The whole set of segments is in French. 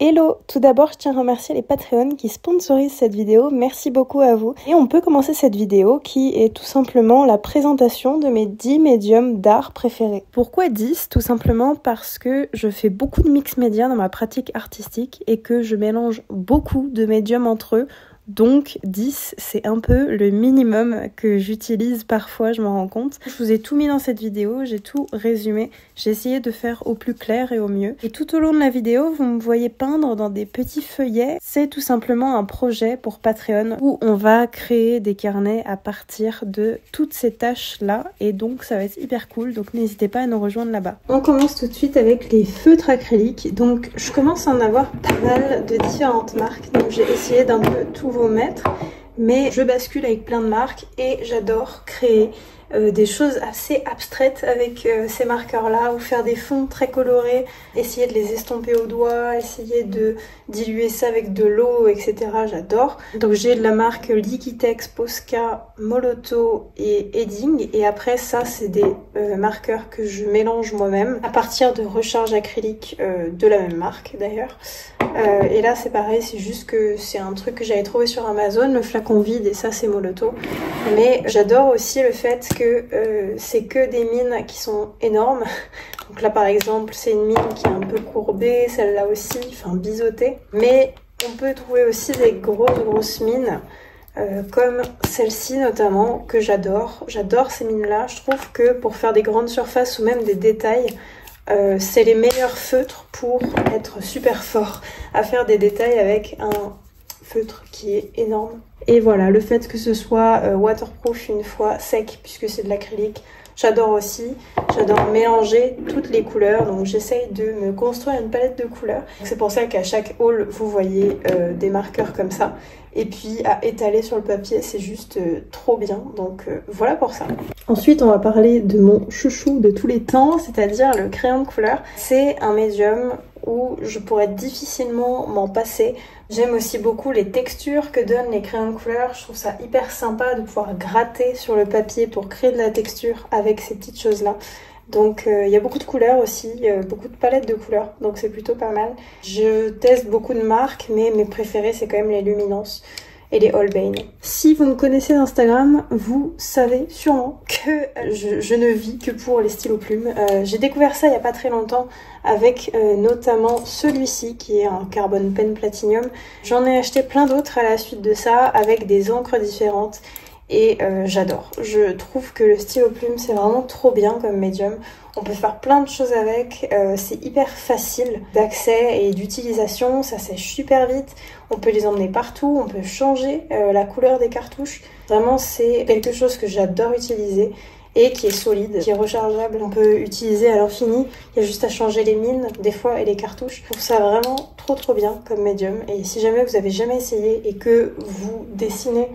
Hello! Tout d'abord, je tiens à remercier les Patreons qui sponsorisent cette vidéo. Merci beaucoup à vous. Et on peut commencer cette vidéo qui est tout simplement la présentation de mes 10 médiums d'art préférés. Pourquoi 10? Tout simplement parce que je fais beaucoup de mix média dans ma pratique artistique et que je mélange beaucoup de médiums entre eux. Donc 10, c'est un peu le minimum que j'utilise parfois, je m'en rends compte. Je vous ai tout mis dans cette vidéo, j'ai tout résumé. J'ai essayé de faire au plus clair et au mieux. Et tout au long de la vidéo, vous me voyez peindre dans des petits feuillets. C'est tout simplement un projet pour Patreon où on va créer des carnets à partir de toutes ces tâches-là. Et donc ça va être hyper cool, donc n'hésitez pas à nous rejoindre là-bas. On commence tout de suite avec les feutres acryliques. Donc je commence à en avoir pas mal de différentes marques. Donc j'ai essayé d'un peu tout vous mettre, mais je bascule avec plein de marques et j'adore créer des choses assez abstraites avec ces marqueurs là, ou faire des fonds très colorés, essayer de les estomper au doigt, essayer de diluer ça avec de l'eau, etc. J'adore. Donc j'ai de la marque Liquitex, Posca, Moloto et Edding, et après ça c'est des marqueurs que je mélange moi-même à partir de recharge acrylique de la même marque d'ailleurs. Et là c'est pareil, c'est juste que c'est un truc que j'avais trouvé sur Amazon, le flacon vide, et ça c'est Moloto. Mais j'adore aussi le fait que c'est que des mines qui sont énormes. Donc là par exemple c'est une mine qui est un peu courbée, celle-là aussi, enfin biseautée. Mais on peut trouver aussi des grosses mines, comme celle-ci notamment, que j'adore. J'adore ces mines-là. Je trouve que pour faire des grandes surfaces ou même des détails, c'est les meilleurs feutres pour être super fort à faire des détails avec un feutre qui est énorme. Et voilà, le fait que ce soit waterproof une fois sec, puisque c'est de l'acrylique, j'adore aussi. J'adore mélanger toutes les couleurs, donc j'essaye de me construire une palette de couleurs. C'est pour ça qu'à chaque haul, vous voyez des marqueurs comme ça. Et puis à étaler sur le papier, c'est juste trop bien. Donc voilà pour ça. Ensuite, on va parler de mon chouchou de tous les temps, c'est-à-dire le crayon de couleur. C'est un médium où je pourrais difficilement m'en passer. J'aime aussi beaucoup les textures que donnent les crayons de couleur. Je trouve ça hyper sympa de pouvoir gratter sur le papier pour créer de la texture avec ces petites choses-là. Donc il y a beaucoup de couleurs aussi, beaucoup de palettes de couleurs, donc c'est plutôt pas mal. Je teste beaucoup de marques, mais mes préférés c'est quand même les Luminance et les Holbein. Si vous me connaissez d'Instagram, vous savez sûrement que je ne vis que pour les stylos plumes. J'ai découvert ça il n'y a pas très longtemps avec notamment celui-ci qui est un Carbon Pen Platinum. J'en ai acheté plein d'autres à la suite de ça avec des encres différentes. Et j'adore. Je trouve que le stylo plume c'est vraiment trop bien comme médium. On peut faire plein de choses avec, c'est hyper facile d'accès et d'utilisation, ça sèche super vite. On peut les emmener partout, on peut changer la couleur des cartouches. Vraiment c'est quelque chose que j'adore utiliser et qui est solide, qui est rechargeable. On peut utiliser à l'infini, il y a juste à changer les mines des fois et les cartouches. Je trouve ça vraiment trop bien comme médium. Et si jamais vous avez jamais essayé et que vous dessinez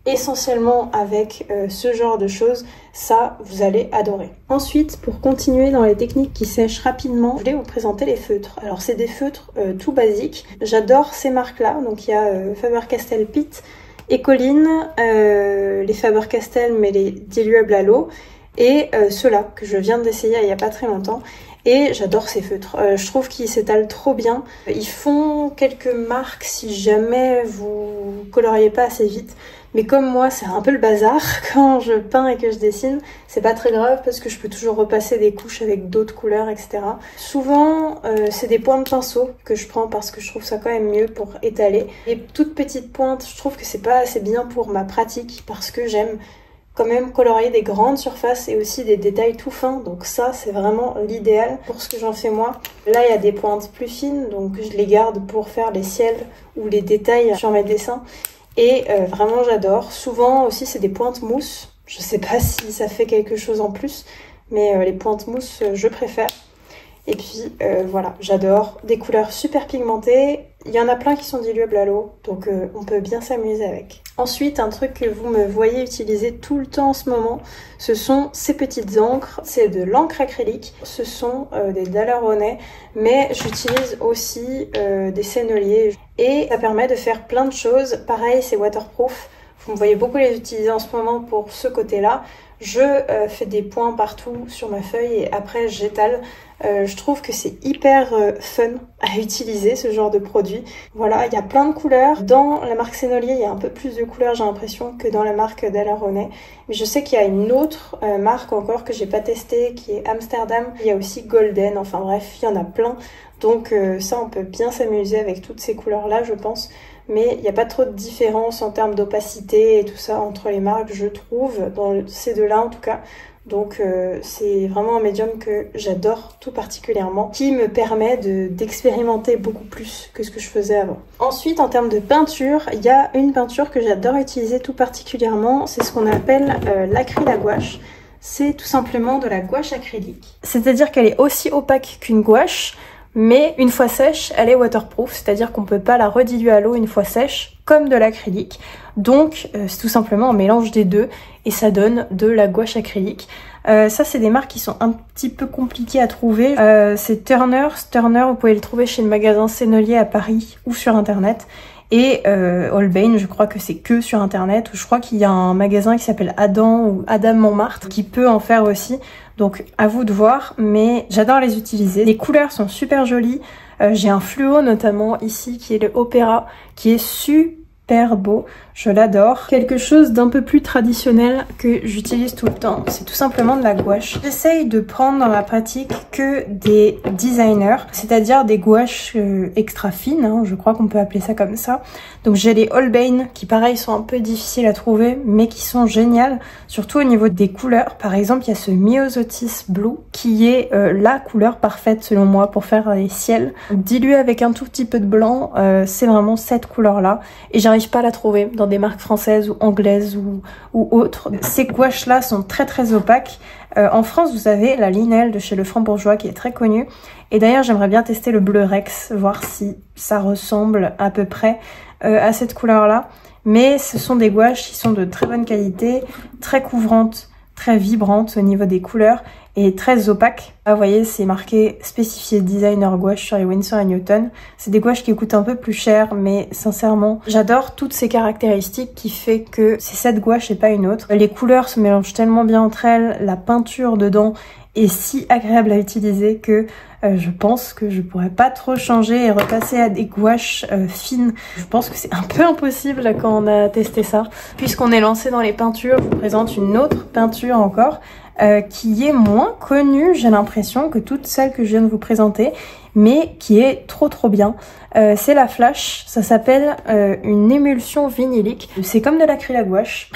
essentiellement avec ce genre de choses, ça vous allez adorer. Ensuite, pour continuer dans les techniques qui sèchent rapidement, je vais vous présenter les feutres. Alors c'est des feutres tout basiques. J'adore ces marques-là. Donc il y a Faber-Castell Pitt, Écoline, les Faber-Castell mais les diluables à l'eau, et ceux-là que je viens d'essayer il n'y a pas très longtemps. Et j'adore ces feutres, je trouve qu'ils s'étalent trop bien. Ils font quelques marques si jamais vous coloriez pas assez vite. Mais comme moi, c'est un peu le bazar quand je peins et que je dessine, c'est pas très grave parce que je peux toujours repasser des couches avec d'autres couleurs, etc. Souvent, c'est des points de pinceau que je prends parce que je trouve ça quand même mieux pour étaler. Les toutes petites pointes, je trouve que c'est pas assez bien pour ma pratique parce que j'aime quand même colorier des grandes surfaces et aussi des détails tout fins. Donc ça, c'est vraiment l'idéal pour ce que j'en fais moi. Là, il y a des pointes plus fines, donc je les garde pour faire les ciels ou les détails sur mes dessins. Et vraiment j'adore. Souvent aussi c'est des pointes mousse. Je sais pas si ça fait quelque chose en plus, mais les pointes mousse je préfère. Et puis voilà, j'adore. Des couleurs super pigmentées. Il y en a plein qui sont diluables à l'eau, donc on peut bien s'amuser avec. Ensuite, un truc que vous me voyez utiliser tout le temps en ce moment, ce sont ces petites encres. C'est de l'encre acrylique. Ce sont des Daler-Rowney, mais j'utilise aussi des senneliers. Et ça permet de faire plein de choses. Pareil, c'est waterproof. Vous me voyez beaucoup les utiliser en ce moment pour ce côté-là. Je fais des points partout sur ma feuille et après j'étale Je trouve que c'est hyper fun à utiliser ce genre de produit. Voilà, il y a plein de couleurs. Dans la marque Sennelier, il y a un peu plus de couleurs, j'ai l'impression, que dans la marque Daler-Rowney. Mais je sais qu'il y a une autre marque encore que j'ai pas testée, qui est Amsterdam. Il y a aussi Golden, enfin bref, il y en a plein. Donc ça, on peut bien s'amuser avec toutes ces couleurs-là, je pense. Mais il n'y a pas trop de différence en termes d'opacité et tout ça entre les marques, je trouve, dans ces deux-là en tout cas. Donc c'est vraiment un médium que j'adore tout particulièrement, qui me permet d'expérimenter beaucoup plus que ce que je faisais avant. Ensuite, en termes de peinture, il y a une peinture que j'adore utiliser tout particulièrement, c'est ce qu'on appelle l'acryl à gouache. C'est tout simplement de la gouache acrylique. C'est-à-dire qu'elle est aussi opaque qu'une gouache, mais une fois sèche, elle est waterproof, c'est-à-dire qu'on peut pas la rediluer à l'eau une fois sèche, comme de l'acrylique. Donc c'est tout simplement un mélange des deux et ça donne de la gouache acrylique. Ça c'est des marques qui sont un petit peu compliquées à trouver. C'est Turner, vous pouvez le trouver chez le magasin Sennelier à Paris ou sur internet. Et Holbein, je crois que c'est que sur internet, ou je crois qu'il y a un magasin qui s'appelle Adam ou Adam Montmartre qui peut en faire aussi. Donc à vous de voir, mais j'adore les utiliser. Les couleurs sont super jolies. J'ai un fluo notamment ici qui est le Opéra, qui est super beau, je l'adore. Quelque chose d'un peu plus traditionnel que j'utilise tout le temps, c'est tout simplement de la gouache. J'essaye de prendre dans ma pratique que des designers, c'est-à-dire des gouaches extra fines, hein, je crois qu'on peut appeler ça comme ça. Donc j'ai les Holbein qui pareil sont un peu difficiles à trouver mais qui sont géniales, surtout au niveau des couleurs. Par exemple il y a ce Myosotis Blue qui est la couleur parfaite selon moi pour faire les ciels. Dilué avec un tout petit peu de blanc, c'est vraiment cette couleur là et j'arrive pas à la trouver dans des marques françaises ou anglaises ou autres. Ces gouaches là sont très opaques. En France vous avez la Linel de chez Le Franc-Bourgeois qui est très connue et d'ailleurs j'aimerais bien tester le bleu Rex, voir si ça ressemble à peu près à cette couleur là, mais ce sont des gouaches qui sont de très bonne qualité, très couvrantes, très vibrantes au niveau des couleurs et très opaques. Là, vous voyez, c'est marqué spécifié designer gouache sur les Winsor & Newton. C'est des gouaches qui coûtent un peu plus cher, mais sincèrement, j'adore toutes ces caractéristiques qui fait que c'est cette gouache et pas une autre. Les couleurs se mélangent tellement bien entre elles, la peinture dedans est si agréable à utiliser que je pense que je pourrais pas trop changer et repasser à des gouaches fines. Je pense que c'est un peu impossible quand on a testé ça. Puisqu'on est lancé dans les peintures, je vous présente une autre peinture encore qui est moins connue, j'ai l'impression, que toutes celles que je viens de vous présenter, mais qui est trop bien. C'est la Flash, ça s'appelle une émulsion vinylique. C'est comme de l'acryl à gouache,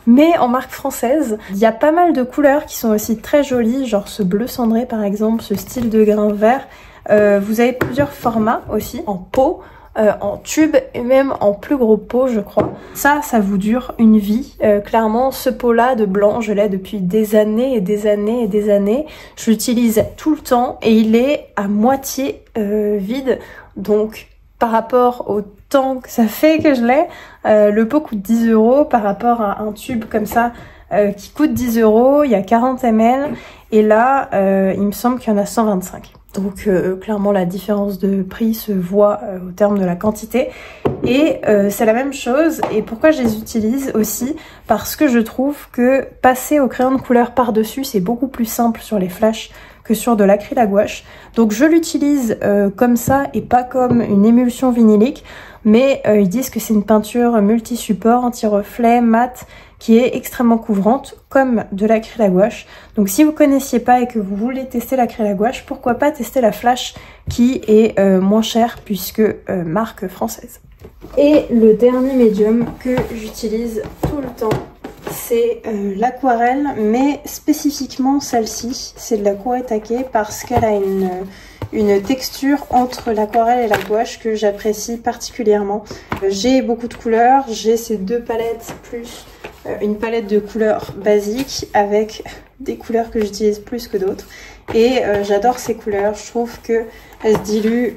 mais en marque française. Il y a pas mal de couleurs qui sont aussi très jolies, genre ce bleu cendré par exemple, ce style de grain vert. Vous avez plusieurs formats aussi, en pot, en tube et même en plus gros pot je crois. Ça vous dure une vie. Clairement ce pot là de blanc je l'ai depuis des années et des années et des années. Je l'utilise tout le temps et il est à moitié vide, donc par rapport au temps que ça fait que je l'ai, le pot coûte 10 € par rapport à un tube comme ça qui coûte 10 €, il y a 40 ml et là il me semble qu'il y en a 125. Donc clairement la différence de prix se voit au terme de la quantité et c'est la même chose. Et pourquoi je les utilise aussi? Parce que je trouve que passer au crayon de couleur par dessus c'est beaucoup plus simple sur les flashs que sur de l'acryl à gouache. Donc je l'utilise comme ça et pas comme une émulsion vinylique, mais ils disent que c'est une peinture multi-support, anti-reflet, mat, qui est extrêmement couvrante comme de l'acryl à gouache. Donc si vous connaissiez pas et que vous voulez tester l'acryl à gouache, pourquoi pas tester la Flash qui est moins chère puisque marque française. Et le dernier médium que j'utilise tout le temps, c'est l'aquarelle, mais spécifiquement celle-ci, c'est de la Kuretake parce qu'elle a une texture entre l'aquarelle et la gouache que j'apprécie particulièrement. J'ai beaucoup de couleurs, j'ai ces deux palettes plus une palette de couleurs basiques avec des couleurs que j'utilise plus que d'autres et j'adore ces couleurs. Je trouve que elles se diluent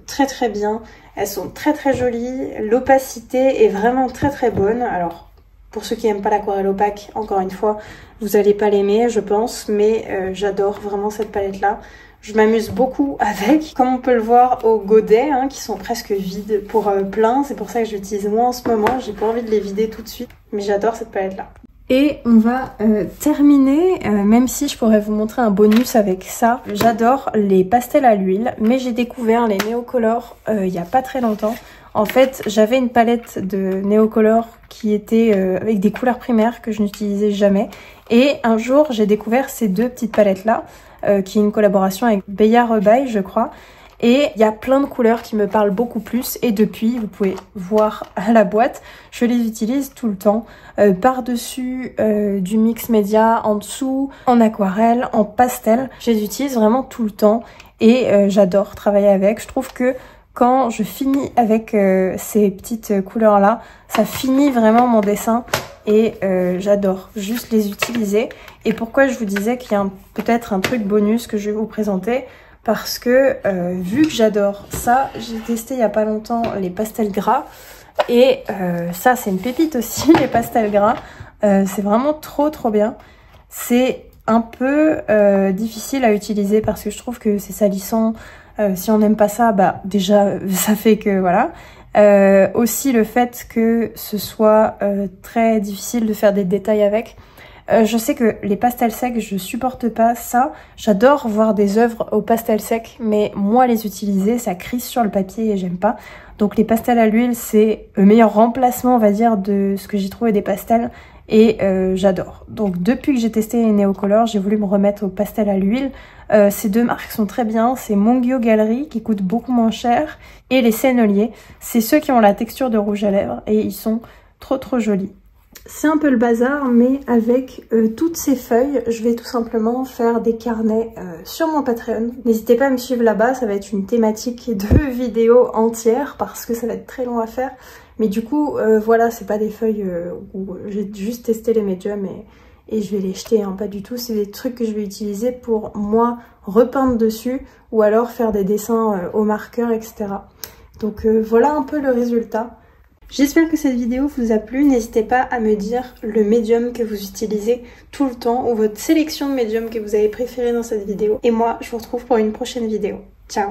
très bien, elles sont très jolies, l'opacité est vraiment très bonne. Alors pour ceux qui n'aiment pas l'aquarelle opaque, encore une fois, vous n'allez pas l'aimer je pense, mais j'adore vraiment cette palette là. Je m'amuse beaucoup avec, comme on peut le voir aux godets hein, qui sont presque vides pour plein, c'est pour ça que je l'utilise moins en ce moment, j'ai pas envie de les vider tout de suite, mais j'adore cette palette là. Et on va terminer, même si je pourrais vous montrer un bonus avec ça. J'adore les pastels à l'huile, mais j'ai découvert les Neocolor il n'y a pas très longtemps. En fait, j'avais une palette de Neocolor qui était avec des couleurs primaires que je n'utilisais jamais. Et un jour, j'ai découvert ces deux petites palettes-là, qui est une collaboration avec Bayard By, je crois. Et il y a plein de couleurs qui me parlent beaucoup plus. Et depuis, vous pouvez voir à la boîte, je les utilise tout le temps. Par-dessus du mix média, en dessous, en aquarelle, en pastel. Je les utilise vraiment tout le temps. Et j'adore travailler avec. Je trouve que quand je finis avec ces petites couleurs-là, ça finit vraiment mon dessin. Et j'adore juste les utiliser. Et pourquoi je vous disais qu'il y a peut-être un truc bonus que je vais vous présenter. Parce que vu que j'adore ça, j'ai testé il n'y a pas longtemps les pastels gras. Et ça, c'est une pépite aussi, les pastels gras. C'est vraiment trop bien. C'est un peu difficile à utiliser parce que je trouve que c'est salissant. Si on n'aime pas ça, bah déjà, ça fait que voilà. Aussi le fait que ce soit très difficile de faire des détails avec. Je sais que les pastels secs, je supporte pas ça. J'adore voir des œuvres au pastel sec, mais moi les utiliser, ça crisse sur le papier et j'aime pas. Donc les pastels à l'huile, c'est le meilleur remplacement, on va dire, de ce que j'ai trouvé des pastels. Et j'adore. Donc depuis que j'ai testé les Neocolor, j'ai voulu me remettre au pastel à l'huile. Ces deux marques sont très bien. C'est Mongyo Gallery qui coûte beaucoup moins cher. Et les Sennelier, c'est ceux qui ont la texture de rouge à lèvres. Et ils sont trop jolis. C'est un peu le bazar, mais avec toutes ces feuilles, je vais tout simplement faire des carnets sur mon Patreon. N'hésitez pas à me suivre là-bas, ça va être une thématique de vidéo entière parce que ça va être très long à faire. Mais du coup, voilà, c'est pas des feuilles où j'ai juste testé les médiums et je vais les jeter, hein, pas du tout. C'est des trucs que je vais utiliser pour moi repeindre dessus ou alors faire des dessins au marqueur, etc. Donc voilà un peu le résultat. J'espère que cette vidéo vous a plu. N'hésitez pas à me dire le médium que vous utilisez tout le temps ou votre sélection de médiums que vous avez préféré dans cette vidéo. Et moi, je vous retrouve pour une prochaine vidéo. Ciao!